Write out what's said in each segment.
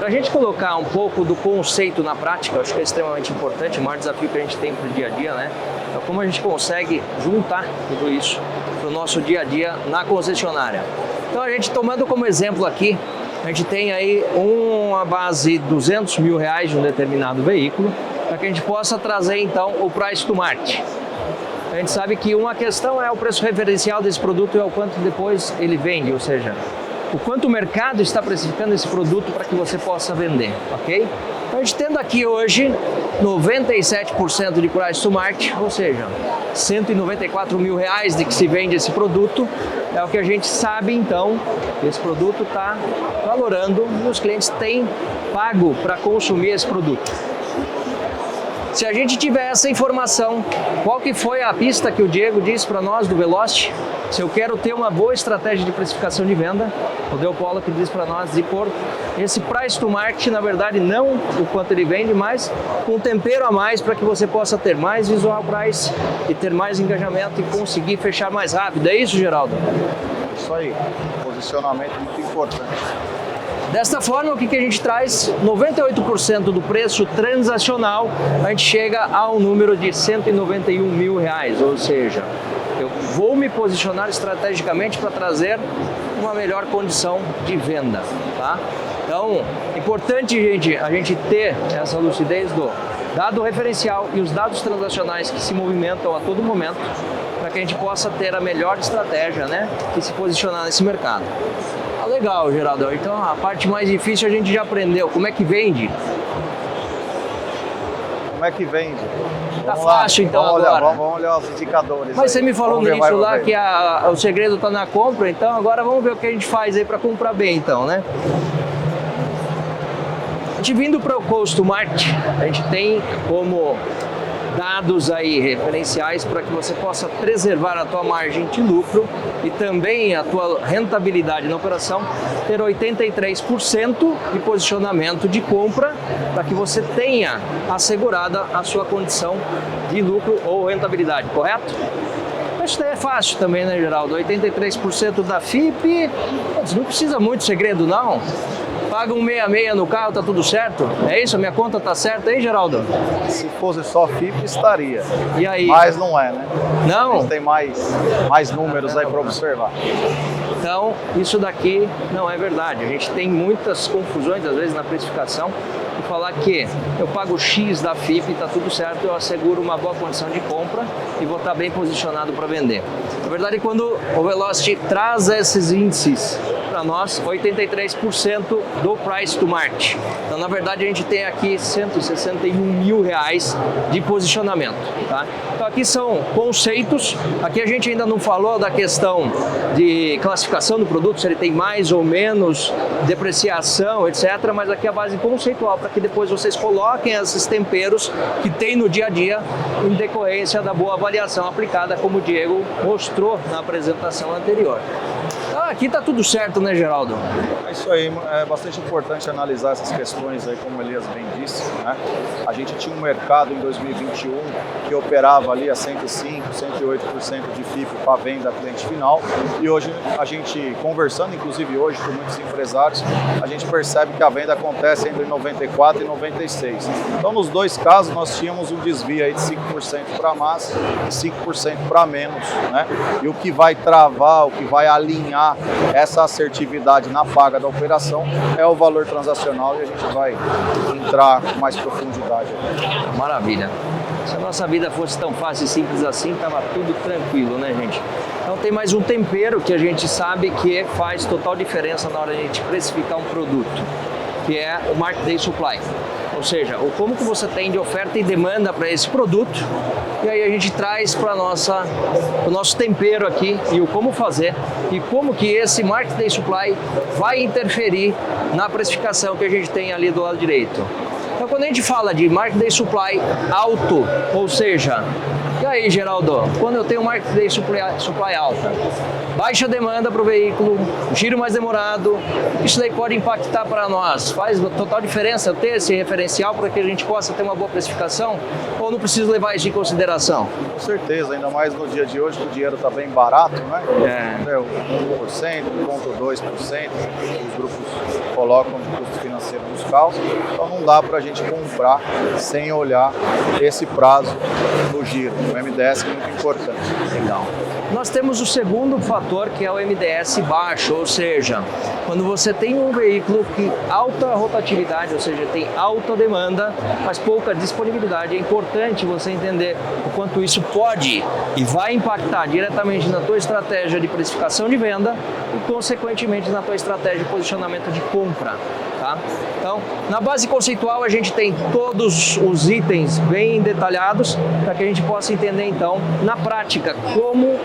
Para a gente colocar um pouco do conceito na prática, acho que é extremamente importante, o maior desafio que a gente tem para o dia a dia, né? É como a gente consegue juntar tudo isso para o nosso dia a dia na concessionária. Então a gente tomando como exemplo aqui, a gente tem aí uma base de R$200 mil de um determinado veículo, para que a gente possa trazer então o price to market. A gente sabe que uma questão é o preço referencial desse produto e é o quanto depois ele vende, ou seja, o quanto o mercado está precificando esse produto para que você possa vender, ok? Então a gente tendo aqui hoje 97% de price to market, ou seja, R$194 mil de que se vende esse produto, é o que a gente sabe então, que esse produto está valorando e os clientes têm pago para consumir esse produto. Se a gente tiver essa informação, qual que foi a pista que o Diego disse para nós do Velocity? Se eu quero ter uma boa estratégia de precificação de venda, o Del Polo que diz para nós de pôr esse price to market, na verdade não o quanto ele vende, mas um tempero a mais para que você possa ter mais visual price e ter mais engajamento e conseguir fechar mais rápido. É isso, Geraldo? Isso aí, posicionamento muito importante. Desta forma, o que a gente traz? 98% do preço transacional, a gente chega ao número de R$191 mil, ou seja, eu vou me posicionar estrategicamente para trazer uma melhor condição de venda, tá? Então, importante, gente, a gente ter essa lucidez do dado referencial e os dados transacionais que se movimentam a todo momento, para que a gente possa ter a melhor estratégia, né, e se posicionar nesse mercado. Legal, Geraldo. Então a parte mais difícil a gente já aprendeu. Como é que vende? Como é que vende? Tá fácil então agora. Vamos olhar os indicadores. Mas aí. Você me falou no início lá que o segredo está na compra, então agora vamos ver o que a gente faz aí para comprar bem então, né? A gente vindo para o Cost to Market, a gente tem como dados aí referenciais para que você possa preservar a tua margem de lucro e também a tua rentabilidade na operação, ter 83% de posicionamento de compra para que você tenha assegurada a sua condição de lucro ou rentabilidade, correto? Isso é fácil também, né, Geraldo? 83% da FIP, não precisa muito segredo não. Paga um 66 no carro, tá tudo certo? É isso? A minha conta tá certa aí, Geraldo? Se fosse só FIP, estaria. E aí? Mas não é, né? Não? Tem mais números aí para observar. Então, isso daqui não é verdade. A gente tem muitas confusões, às vezes, na precificação, de falar que eu pago X da FIP e tá tudo certo, eu asseguro uma boa condição de compra e vou estar bem posicionado para vender. Na verdade, quando o Velocity traz esses índices para nós, 83% do price to market. Então, na verdade, a gente tem aqui R$161 mil de posicionamento, tá? Então, aqui são conceitos. Aqui a gente ainda não falou da questão de classificação do produto, se ele tem mais ou menos depreciação, etc. Mas aqui é a base conceitual para que depois vocês coloquem esses temperos que tem no dia a dia em decorrência da boa avaliação aplicada, como o Diego mostrou na apresentação anterior. Então, aqui está tudo certo, né, Geraldo? É isso aí, é bastante importante analisar essas questões aí, como o Elias bem disse, né? A gente tinha um mercado em 2021 que operava ali a 105%, 108% de FIP para venda a cliente final, e hoje a gente, conversando inclusive hoje com muitos empresários, a gente percebe que a venda acontece entre 94% e 96%. Então, nos dois casos, nós tínhamos um desvio aí de 5% para mais e 5% para menos, né? E o que vai travar, o que vai alinhar essa assertividade na paga da operação é o valor transacional, e a gente vai entrar com mais profundidade. Maravilha. Se a nossa vida fosse tão fácil e simples assim, tava tudo tranquilo, né, gente? Então tem mais um tempero que a gente sabe que faz total diferença na hora de a gente precificar um produto, que é o Market Day Supply. Ou seja, como que você tem de oferta e demanda para esse produto, e aí a gente traz para o nosso tempero aqui e o como fazer e como que esse Market Day Supply vai interferir na precificação que a gente tem ali do lado direito. Então, quando a gente fala de Market Day Supply alto, ou seja, e aí, Geraldo, quando eu tenho Market Day Supply alta, baixa demanda para o veículo, giro mais demorado, isso daí pode impactar para nós. Faz total diferença eu ter esse referencial para que a gente possa ter uma boa precificação, ou não preciso levar isso em consideração? Com certeza, ainda mais no dia de hoje, que o dinheiro está bem barato, né? 1%, 1,2%, os grupos colocam de custo financeiro dos carros. Então não dá para a gente comprar sem olhar esse prazo do giro. O MDS é muito importante. Legal. Nós temos o segundo fator, que é o MDS baixo, ou seja, quando você tem um veículo que alta rotatividade, ou seja, tem alta demanda, mas pouca disponibilidade, é importante você entender o quanto isso pode e vai impactar diretamente na tua estratégia de precificação de venda e, consequentemente, na tua estratégia de posicionamento de compra. Tá? Então, na base conceitual, a gente tem todos os itens bem detalhados para que a gente possa entender, então, na prática, como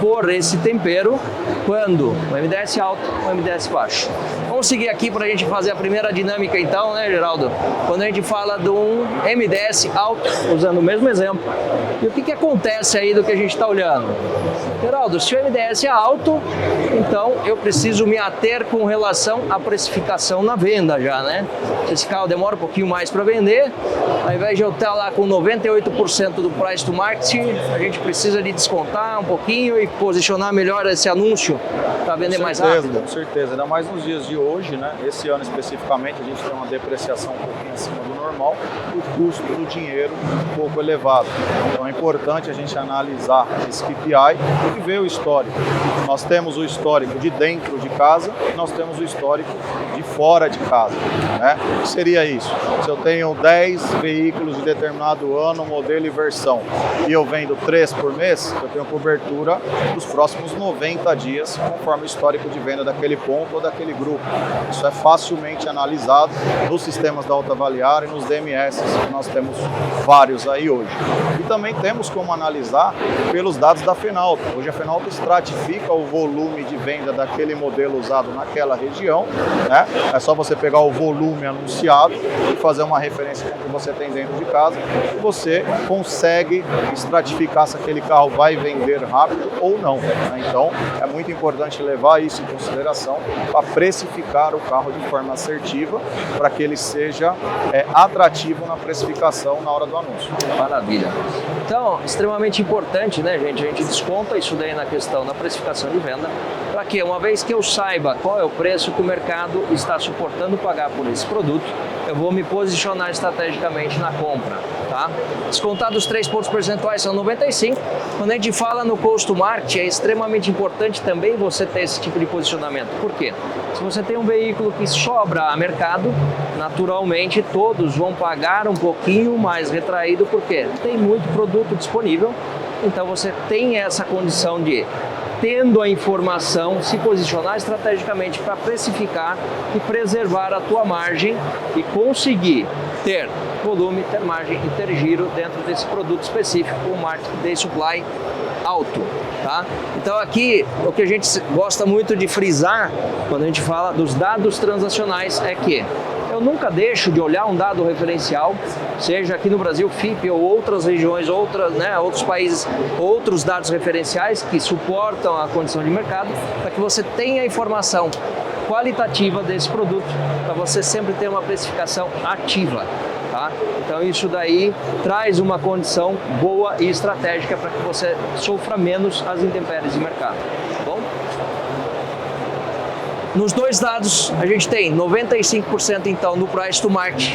pôr esse tempero quando o MDS alto ou o MDS baixo. Vamos seguir aqui para a gente fazer a primeira dinâmica, então, né, Geraldo? Quando a gente fala de um MDS alto, usando o mesmo exemplo, e o que acontece aí do que a gente está olhando? Geraldo, se o MDS é alto, então eu preciso me ater com relação à precificação na venda já, né? Se esse carro demora um pouquinho mais para vender, ao invés de eu estar lá com 98% do price to market, a gente precisa de descontar um pouquinho e posicionar melhor esse anúncio para vender mais rápido. Com certeza, ainda mais nos dias de hoje, né? Esse ano especificamente a gente tem uma depreciação um pouquinho acima do normal, o custo do dinheiro um pouco elevado. Então é importante a gente analisar esse KPI e ver o histórico. Nós temos o histórico de dentro de casa e nós temos o histórico de fora de casa, né? O que seria isso? Se eu tenho 10 veículos de determinado ano, modelo e versão, e eu vendo 3 por mês, eu tenho cobertura dos próximos 90 dias, conforme o histórico de venda daquele ponto ou daquele grupo. Isso é facilmente analisado nos sistemas da AutoAvaliar e nos DMS, que nós temos vários aí hoje. E também temos como analisar pelos dados da Fenalto. Hoje a Fenalto estratifica o volume de venda daquele modelo usado naquela região, né? É só você pegar o volume anunciado e fazer uma referência com o que você tem dentro de casa e você consegue estratificar se aquele carro vai vender rápido ou não, né? Então é muito importante levar isso em consideração para precificar o carro de forma assertiva, para que ele seja atrativo na precificação na hora do anúncio. Maravilha. Então, extremamente importante, né, gente? A gente desconta isso daí na questão da precificação de venda, para que, uma vez que eu saiba qual é o preço que o mercado está suportando pagar por esse produto, eu vou me posicionar estrategicamente na compra, tá? Descontado os 3 pontos percentuais são 95. Quando a gente fala no Cost to Market, é extremamente importante também você ter esse tipo de posicionamento. Por quê? Se você tem um veículo que sobra a mercado, naturalmente todos vão pagar um pouquinho mais retraído, porque tem muito produto disponível, então você tem essa condição de, tendo a informação, se posicionar estrategicamente para precificar e preservar a tua margem e conseguir ter volume, ter margem e ter giro dentro desse produto específico, o Market Day Supply alto, tá? Então aqui o que a gente gosta muito de frisar quando a gente fala dos dados transacionais é que eu nunca deixo de olhar um dado referencial, seja aqui no Brasil, FIPE ou outras regiões, outros países, outros dados referenciais que suportam a condição de mercado, para que você tenha a informação qualitativa desse produto, para você sempre ter uma precificação ativa. Tá? Então isso daí traz uma condição boa e estratégica para que você sofra menos as intempéries de mercado. Tá bom? Nos dois dados a gente tem 95% então no Price to Market,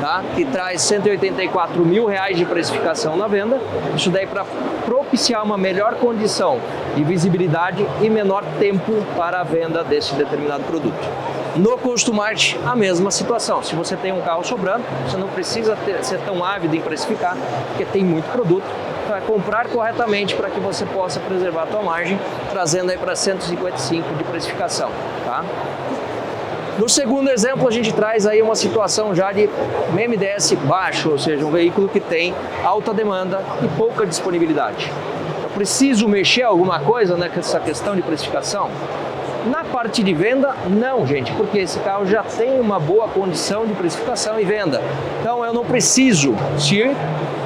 tá? Que traz R$184 mil de precificação na venda. Isso daí para propiciar uma melhor condição de visibilidade e menor tempo para a venda desse determinado produto. No Cost to Market, a mesma situação. Se você tem um carro sobrando, você não precisa ser tão ávido em precificar, porque tem muito produto, para comprar corretamente para que você possa preservar a tua margem, trazendo aí para 155 de precificação, tá? No segundo exemplo, a gente traz aí uma situação já de MDS baixo, ou seja, um veículo que tem alta demanda e pouca disponibilidade. Eu preciso mexer alguma coisa nessa questão de precificação? Na parte de venda, não, gente, porque esse carro já tem uma boa condição de precificação e venda. Então eu não preciso, se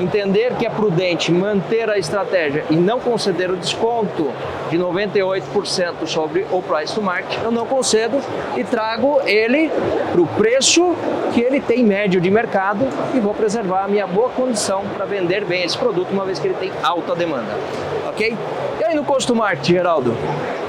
entender que é prudente manter a estratégia e não conceder o desconto de 98% sobre o Price to Market, eu não concedo e trago ele para o preço que ele tem médio de mercado e vou preservar a minha boa condição para vender bem esse produto, uma vez que ele tem alta demanda. Ok? E aí no Cost to Market, Geraldo?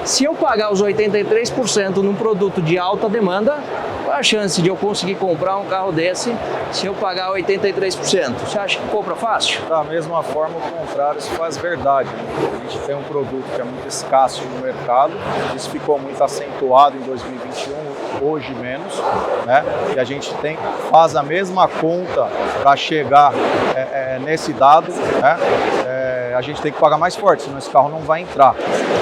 Se eu pagar os 83% num produto de alta demanda, qual a chance de eu conseguir comprar um carro desse se eu pagar 83%? Você acha que compra fácil? Da mesma forma, o contrário se faz verdade. A gente tem um produto que é muito escasso no mercado, isso ficou muito acentuado em 2021, hoje menos, né? E a gente faz a mesma conta para chegar nesse dado, né? A gente tem que pagar mais forte, senão esse carro não vai entrar,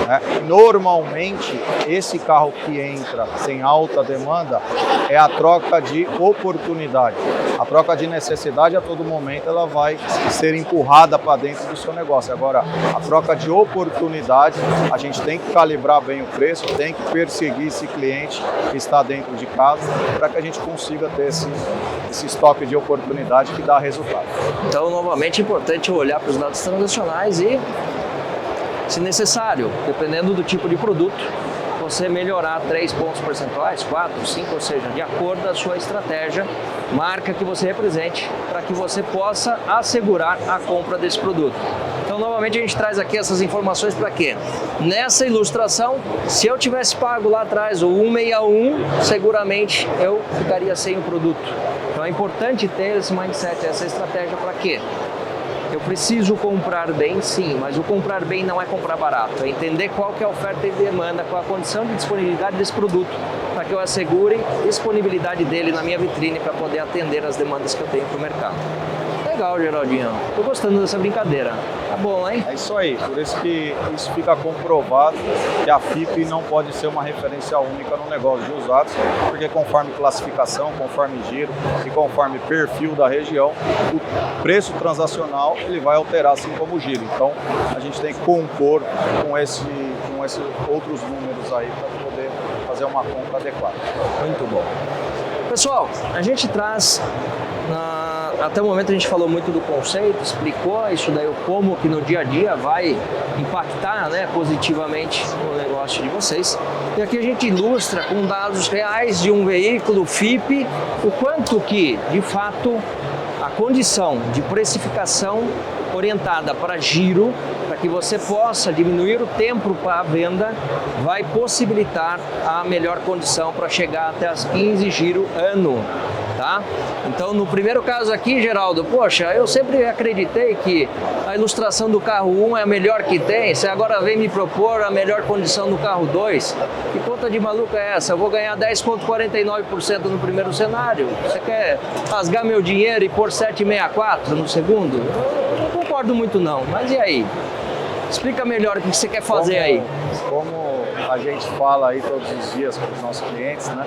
né? Normalmente, esse carro que entra sem alta demanda é a troca de oportunidade. A troca de necessidade, a todo momento, ela vai ser empurrada para dentro do seu negócio. Agora, a troca de oportunidade, a gente tem que calibrar bem o preço, tem que perseguir esse cliente que está dentro de casa para que a gente consiga ter esse estoque de oportunidade que dá resultado. Então, novamente, é importante olhar para os dados transacionais e, se necessário, dependendo do tipo de produto, você melhorar 3 pontos percentuais, 4, 5, ou seja, de acordo com a sua estratégia, marca que você represente, para que você possa assegurar a compra desse produto. Então, novamente, a gente traz aqui essas informações para quê? Nessa ilustração, se eu tivesse pago lá atrás o 161, seguramente eu ficaria sem o produto. Então, é importante ter esse mindset, essa estratégia para quê? Eu preciso comprar bem, sim, mas o comprar bem não é comprar barato, é entender qual que é a oferta e demanda, qual a condição de disponibilidade desse produto, para que eu assegure a disponibilidade dele na minha vitrine para poder atender as demandas que eu tenho para o mercado. Legal, Geraldinho. Tô gostando dessa brincadeira. Tá bom, hein? É isso aí. Por isso que isso fica comprovado que a FIP não pode ser uma referência única no negócio de usados, porque conforme classificação, conforme giro e conforme perfil da região, o preço transacional ele vai alterar assim como o giro. Então, a gente tem que compor com esses outros números aí para poder fazer uma compra adequada. Muito bom. Pessoal, a gente traz... Até o momento a gente falou muito do conceito, explicou isso daí, como que no dia a dia vai impactar, né, positivamente no negócio de vocês. E aqui a gente ilustra com dados reais de um veículo FIP, o quanto que, de fato, a condição de precificação orientada para giro, para que você possa diminuir o tempo para a venda, vai possibilitar a melhor condição para chegar até as 15 giro ano. Tá? Então, no primeiro caso aqui, Geraldo, poxa, eu sempre acreditei que a ilustração do carro 1 é a melhor que tem, você agora vem me propor a melhor condição do carro 2, que conta de maluca é essa? Eu vou ganhar 10,49% no primeiro cenário, você quer rasgar meu dinheiro e pôr 7,64 no segundo? Eu não concordo muito não, mas e aí? Explica melhor o que você quer fazer aí. Como a gente fala aí todos os dias para os nossos clientes, né?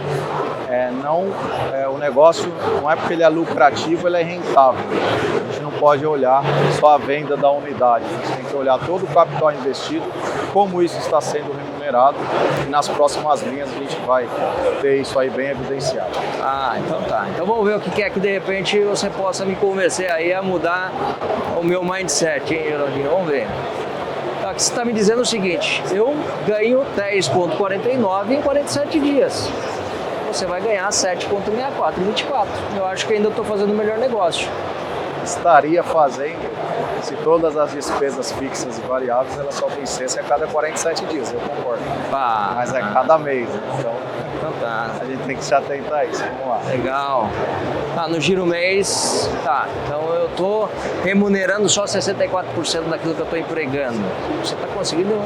O negócio não é porque ele é lucrativo, ele é rentável. A gente não pode olhar só a venda da unidade, a gente tem que olhar todo o capital investido, como isso está sendo remunerado, e nas próximas linhas a gente vai ter isso aí bem evidenciado. Ah, então tá. Então vamos ver o que é que de repente você possa me convencer aí a mudar o meu mindset, hein, Geraldinho? Vamos ver. Aqui você está me dizendo o seguinte, eu ganho 10,49 em 47 dias. Você vai ganhar 7,64 em 24. Eu acho que ainda estou fazendo o melhor negócio. Estaria fazendo se todas as despesas fixas e variáveis elas só vencessem a cada 47 dias, eu concordo. Mas é cada mês, então tá. A gente tem que se atentar a isso. Vamos lá. Legal. No giro mês, tá. Então eu estou remunerando só 64% daquilo que eu estou empregando. Você está conseguindo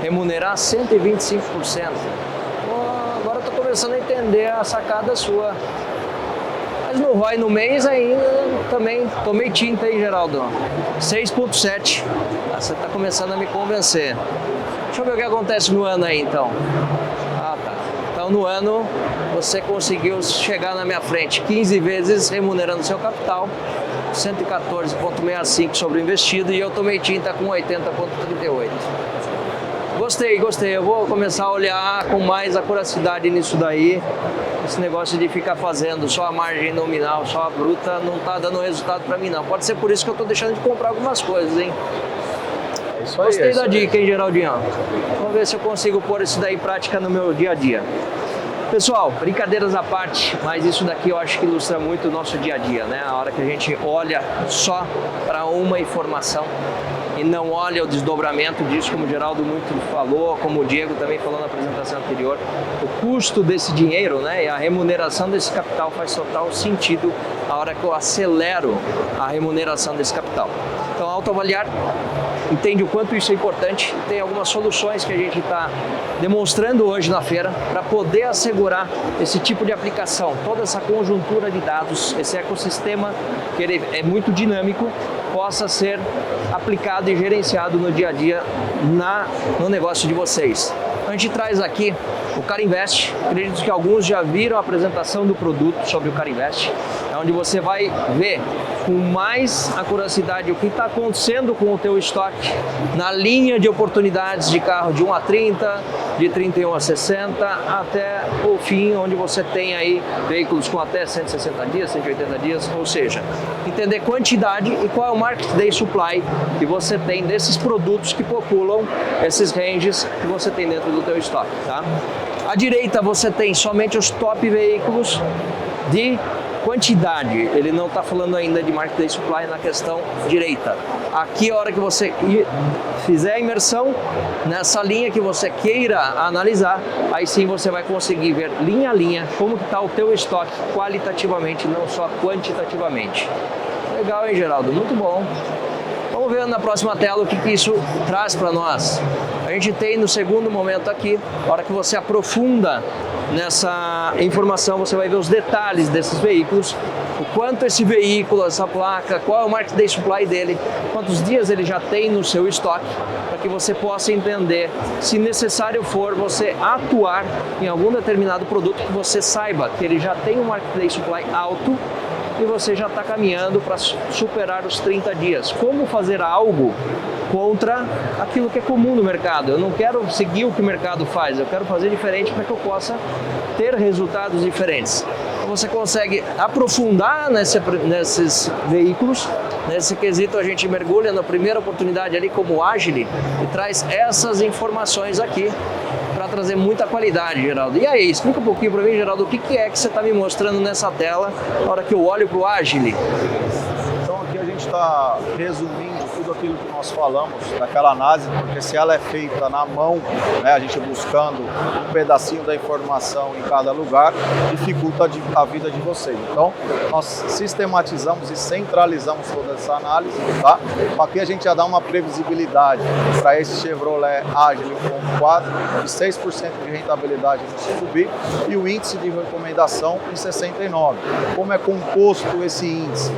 remunerar 125%. Agora eu estou começando a entender a sacada sua. Mas no ROI no mês ainda também tomei tinta aí, Geraldo. 6,7. Você está começando a me convencer. Deixa eu ver o que acontece no ano aí, então. Tá. Então no ano você conseguiu chegar na minha frente 15 vezes remunerando seu capital, 114,65 sobre o investido, e eu tomei tinta com 80,38. Gostei. Eu vou começar a olhar com mais acuracidade nisso daí. Esse negócio de ficar fazendo só a margem nominal, só a bruta, não tá dando resultado para mim não. Pode ser por isso que eu tô deixando de comprar algumas coisas, hein? É isso aí. Gostei da dica, hein, Geraldinho? Vamos ver se eu consigo pôr isso daí em prática no meu dia a dia. Pessoal, brincadeiras à parte, mas isso daqui eu acho que ilustra muito o nosso dia a dia, né? A hora que a gente olha só para uma informação e não olha o desdobramento disso, como o Geraldo muito falou, como o Diego também falou na apresentação anterior, o custo desse dinheiro, né, e a remuneração desse capital faz total sentido a hora que eu acelero a remuneração desse capital. Então, autoavaliar entende o quanto isso é importante, tem algumas soluções que a gente está demonstrando hoje na feira para poder assegurar esse tipo de aplicação, toda essa conjuntura de dados, esse ecossistema que ele é muito dinâmico, possa ser aplicado e gerenciado no dia a dia no negócio de vocês. A gente traz aqui o Carinvest, acredito que alguns já viram a apresentação do produto sobre o Carinvest, é onde você vai ver com mais acuracidade o que está acontecendo com o teu estoque na linha de oportunidades de carro de 1 a 30, de 31 a 60, até o fim, onde você tem aí veículos com até 160 dias, 180 dias, ou seja, entender quantidade e qual é o Market Day Supply que você tem desses produtos que populam esses ranges que você tem dentro do teu estoque, tá? À direita você tem somente os top veículos de quantidade, ele não está falando ainda de Market Day Supply na questão direita. Aqui, a hora que você fizer a imersão nessa linha que você queira analisar, aí sim você vai conseguir ver linha a linha como que está o teu estoque qualitativamente, não só quantitativamente. Legal, hein, Geraldo? Muito bom. Vamos ver na próxima tela o que isso traz para nós. A gente tem no segundo momento aqui, a hora que você aprofunda nessa informação, você vai ver os detalhes desses veículos, o quanto esse veículo, essa placa, qual é o Market Day Supply dele, quantos dias ele já tem no seu estoque, para que você possa entender, se necessário for, você atuar em algum determinado produto que você saiba que ele já tem um Market Day Supply alto e você já está caminhando para superar os 30 dias. Como fazer algo contra aquilo que é comum no mercado? Eu não quero seguir o que o mercado faz, eu quero fazer diferente para que eu possa ter resultados diferentes. Então você consegue aprofundar nesses veículos. Nesse quesito a gente mergulha na primeira oportunidade ali como Agile e traz essas informações aqui para trazer muita qualidade, Geraldo. E aí, explica um pouquinho para mim, Geraldo, o que é que você está me mostrando nessa tela na hora que eu olho para o Agile? Então aqui a gente está resumindo tudo aquilo que nós falamos daquela análise, porque se ela é feita na mão, né, a gente buscando um pedacinho da informação em cada lugar, dificulta a vida de vocês. Então, nós sistematizamos e centralizamos toda essa análise, tá? Aqui a gente já dá uma previsibilidade para esse Chevrolet Agile 1.4 de 6% de rentabilidade no Subi e o índice de recomendação em 69. Como é composto esse índice?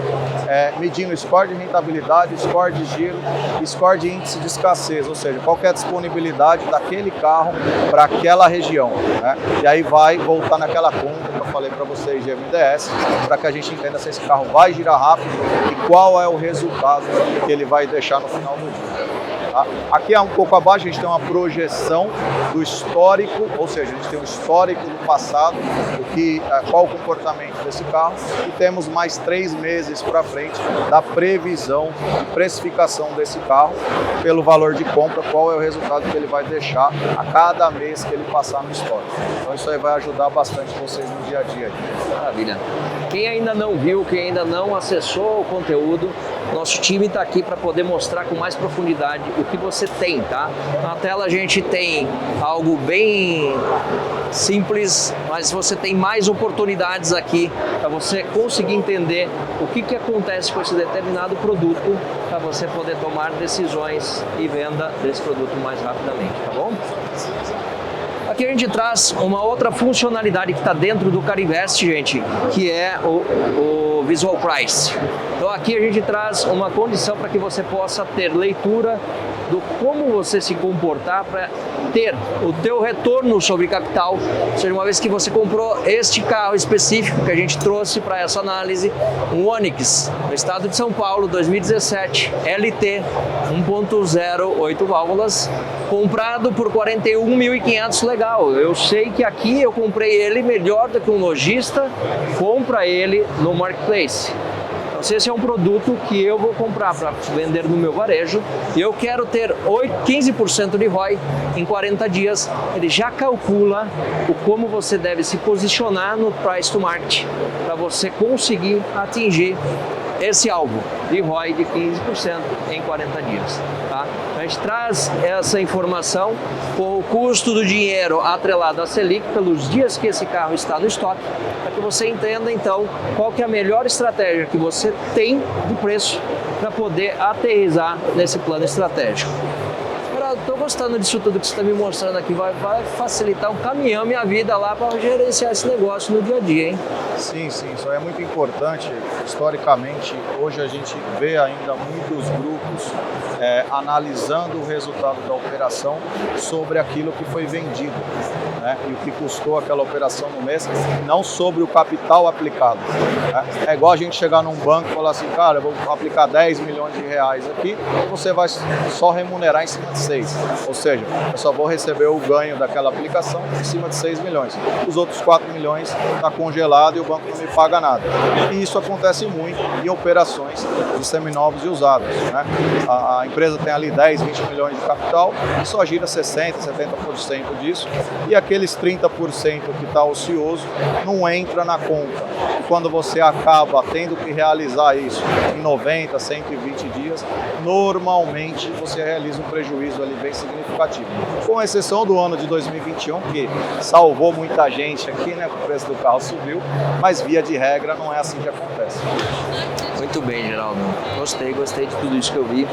Medindo score de rentabilidade, score de giro, score de índice de escassez, ou seja, qual é a disponibilidade daquele carro para aquela região, né? E aí vai voltar naquela conta que eu falei para vocês de MDS, para que a gente entenda se esse carro vai girar rápido e qual é o resultado que ele vai deixar no final do dia. Tá? Aqui um pouco abaixo a gente tem uma projeção do histórico, ou seja, a gente tem um histórico do passado, qual o comportamento desse carro, e temos mais 3 meses para frente da previsão e precificação desse carro pelo valor de compra, qual é o resultado que ele vai deixar a cada mês que ele passar no histórico. Então isso aí vai ajudar bastante vocês no dia a dia. Maravilha. Quem ainda não viu, quem ainda não acessou o conteúdo, nosso time está aqui para poder mostrar com mais profundidade o que você tem, tá? Na tela a gente tem algo bem simples, mas você tem mais oportunidades aqui para você conseguir entender o que acontece com esse determinado produto, para você poder tomar decisões e venda desse produto mais rapidamente, tá bom? Aqui a gente traz uma outra funcionalidade que está dentro do Carinvest, gente, que é o Visual Price. Então aqui a gente traz uma condição para que você possa ter leitura do como você se comportar para ter o teu retorno sobre capital. Ou seja, uma vez que você comprou este carro específico que a gente trouxe para essa análise, um Onix, no estado de São Paulo, 2017, LT, 1.0, 8 válvulas, comprado por 41.500, legal. Eu sei que aqui eu comprei ele melhor do que um lojista compra ele no Marketplace. Se esse é um produto que eu vou comprar para vender no meu varejo e eu quero ter 15% de ROI em 40 dias, ele já calcula como você deve se posicionar no Price to Market para você conseguir atingir esse alvo de ROI de 15% em 40 dias. Tá? A gente traz essa informação com o custo do dinheiro atrelado à Selic pelos dias que esse carro está no estoque, para que você entenda então qual que é a melhor estratégia que você tem de preço para poder aterrissar nesse plano estratégico. Estou gostando disso tudo que você está me mostrando aqui, vai facilitar um caminhão minha vida lá para gerenciar esse negócio no dia a dia, hein? Sim, isso é muito importante. Historicamente, hoje a gente vê ainda muitos grupos analisando o resultado da operação sobre aquilo que foi vendido, né? E o que custou aquela operação no mês, não sobre o capital aplicado, né? É igual a gente chegar num banco e falar assim, cara, eu vou aplicar 10 milhões de reais aqui, você vai só remunerar em cima de 6. Ou seja, eu só vou receber o ganho daquela aplicação em cima de 6 milhões. Os outros 4 milhões está congelado e o banco não me paga nada. E isso acontece muito em operações de seminovos e usados, né? A empresa tem ali 10, 20 milhões de capital e só gira 60%, 70% disso. E aqueles 30% que está ocioso não entra na conta. E quando você acaba tendo que realizar isso em 90, 120 dias, normalmente você realiza um prejuízo ali bem significativo. Com exceção do ano de 2021, que salvou muita gente aqui, né? O preço do carro subiu, mas via de regra não é assim que acontece. Muito bem, Geraldo. Gostei de tudo isso que eu vi.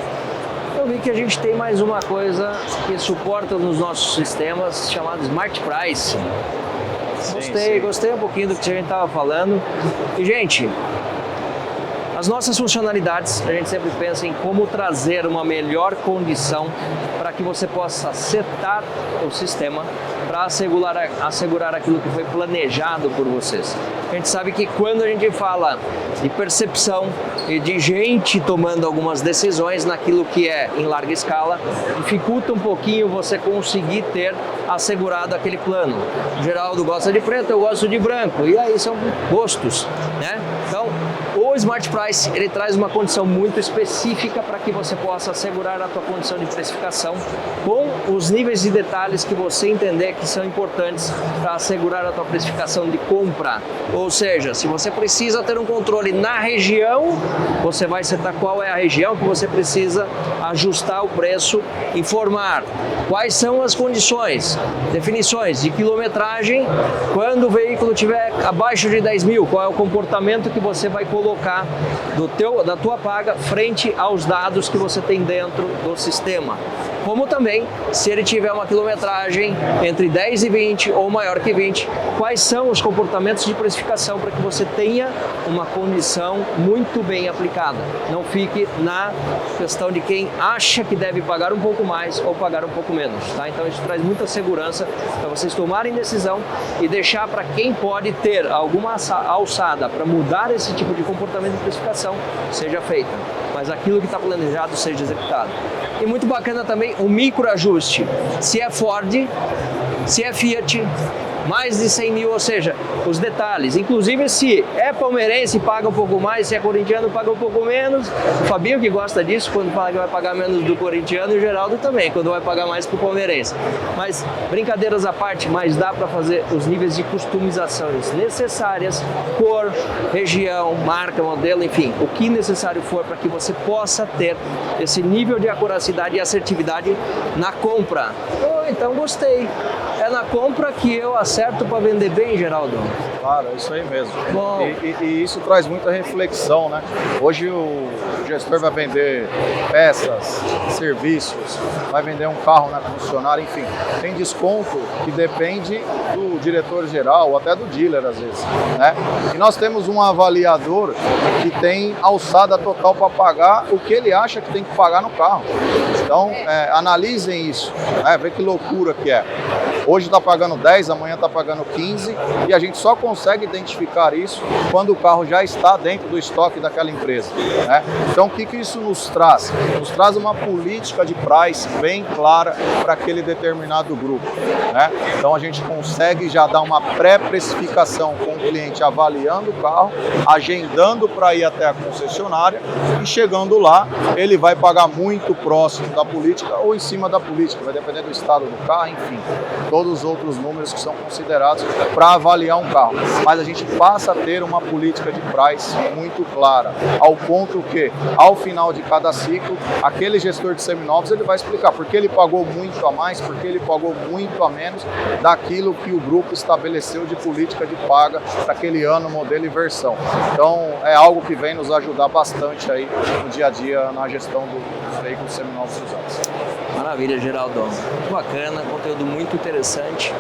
Eu vi que a gente tem mais uma coisa que suporta nos nossos sistemas, chamado Smart Price. Gostei um pouquinho do que a gente estava falando. E, gente, as nossas funcionalidades, a gente sempre pensa em como trazer uma melhor condição para que você possa setar o sistema para assegurar aquilo que foi planejado por vocês. A gente sabe que quando a gente fala de percepção e de gente tomando algumas decisões naquilo que é em larga escala, dificulta um pouquinho você conseguir ter assegurado aquele plano. O Geraldo gosta de preto, eu gosto de branco, e aí são gostos, né? Então, o Smart Price, ele traz uma condição muito específica para que você possa assegurar a tua condição de precificação com os níveis de detalhes que você entender que são importantes para assegurar a tua precificação de compra. Ou seja, se você precisa ter um controle na região, você vai setar qual é a região que você precisa ajustar o preço, informar quais são as condições, definições de quilometragem, quando o veículo estiver abaixo de 10 mil, qual é o comportamento que você vai colocar da tua paga frente aos dados que você tem dentro do sistema. Como também, se ele tiver uma quilometragem entre 10 e 20 ou maior que 20, quais são os comportamentos de precificação para que você tenha uma condição muito bem aplicada. Não fique na questão de quem acha que deve pagar um pouco mais ou pagar um pouco menos, tá? Então isso traz muita segurança para vocês tomarem decisão e deixar para quem pode ter alguma alçada para mudar esse tipo de comportamento de precificação seja feita, mas aquilo que está planejado seja executado. E muito bacana também o microajuste, se é Ford, se é Fiat, mais de 100 mil, ou seja, os detalhes. Inclusive, se é palmeirense, paga um pouco mais, se é corintiano, paga um pouco menos. O Fabinho que gosta disso, quando fala que vai pagar menos do corintiano, e o Geraldo também, quando vai pagar mais pro palmeirense. Mas, brincadeiras à parte, mas dá para fazer os níveis de customizações necessárias, cor, região, marca, modelo, enfim, o que necessário for para que você possa ter esse nível de acuracidade e assertividade na compra. Então, gostei. É na compra que eu acerto para vender bem, Geraldo? Claro, é isso aí mesmo. E isso traz muita reflexão, né? Hoje o gestor vai vender peças, serviços, vai vender um carro na concessionária, enfim. Tem desconto que depende do diretor-geral ou até do dealer, às vezes, né? E nós temos um avaliador que tem alçada total para pagar o que ele acha que tem que pagar no carro. Então, analisem isso, né? Vê que loucura que é. Hoje está pagando 10, amanhã está pagando 15 e a gente só consegue identificar isso quando o carro já está dentro do estoque daquela empresa, né? Então o que isso nos traz? Nos traz uma política de price bem clara para aquele determinado grupo, né? Então a gente consegue já dar uma pré-precificação com o cliente avaliando o carro, agendando para ir até a concessionária e chegando lá ele vai pagar muito próximo da política ou em cima da política, vai depender do estado do carro, enfim. todos os outros números que são considerados para avaliar um carro. Mas a gente passa a ter uma política de price muito clara, ao ponto que, ao final de cada ciclo, aquele gestor de seminovos ele vai explicar por que ele pagou muito a mais, por que ele pagou muito a menos daquilo que o grupo estabeleceu de política de paga para aquele ano, modelo e versão. Então é algo que vem nos ajudar bastante aí no dia a dia na gestão dos veículos seminovos usados. Maravilha, Geraldo. Muito bacana, conteúdo muito interessante.